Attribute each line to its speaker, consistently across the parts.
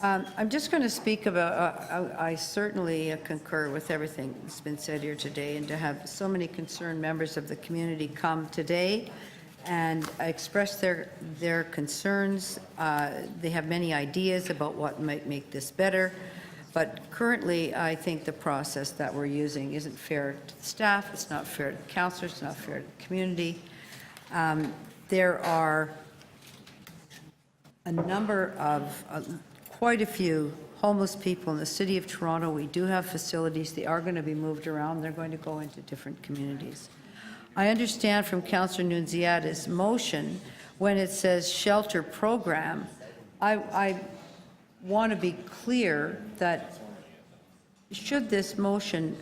Speaker 1: I'm just going to speak about, I certainly concur with everything that's been said here today, and to have so many concerned members of the community come today and express their concerns. They have many ideas about what might make this better, but currently I think the process that we're using isn't fair to the staff, it's not fair to the councillors, it's not fair to the community. There are a number of quite a few homeless people in the City of Toronto. We do have facilities. They are going to be moved around. They're going to go into different communities. I understand from Councillor Nunziata's motion, when it says shelter program, I want to be clear that should this motion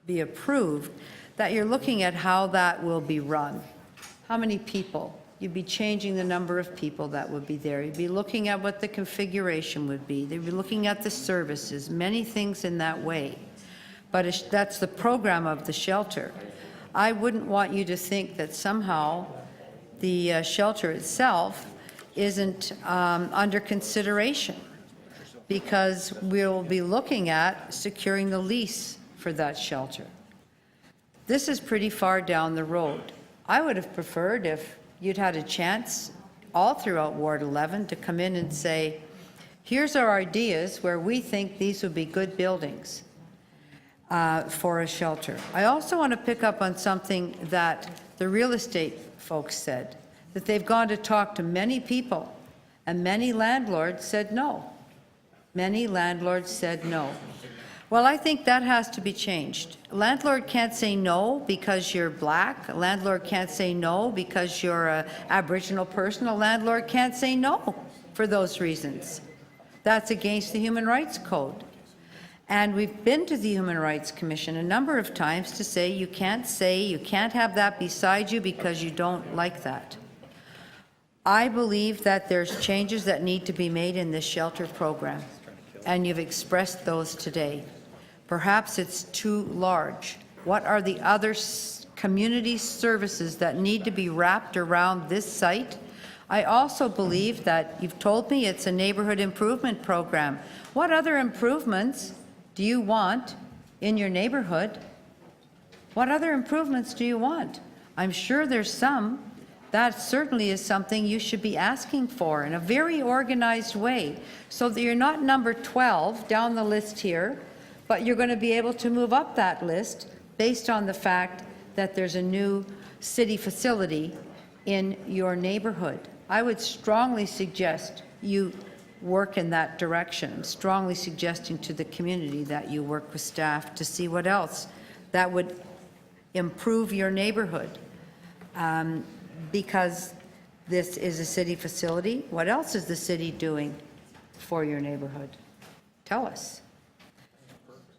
Speaker 1: be approved, that you're looking at how that will be run. How many people? You'd be changing the number of people that would be there. You'd be looking at what the configuration would be. They'd be looking at the services, many things in that way. But that's the program of the shelter. I wouldn't want you to think that somehow the shelter itself isn't under consideration, because we'll be looking at securing the lease for that shelter. This is pretty far down the road. I would have preferred if you'd had a chance all throughout Ward 11 to come in and say, here's our ideas where we think these would be good buildings for a shelter. I also want to pick up on something that the real estate folks said, that they've gone to talk to many people and many landlords said no. Many landlords said no. Well, I think that has to be changed. A landlord can't say no because you're black. A landlord can't say no because you're an Aboriginal person. A landlord can't say no for those reasons. That's against the Human Rights Code. And we've been to the Human Rights Commission a number of times to say you can't have that beside you because you don't like that. I believe that there's changes that need to be made in this shelter program, and you've expressed those today. Perhaps it's too large. What are the other community services that need to be wrapped around this site? I also believe that you've told me it's a neighborhood improvement program. What other improvements do you want in your neighborhood? What other improvements do you want? I'm sure there's some. That certainly is something you should be asking for in a very organized way, so that you're not number 12 down the list here, but you're going to be able to move up that list based on the fact that there's a new city facility in your neighborhood. I would strongly suggest you work in that direction. I'm strongly suggesting to the community that you work with staff to see what else that would improve your neighborhood. Because this is a city facility, what else is the city doing for your neighborhood? Tell us.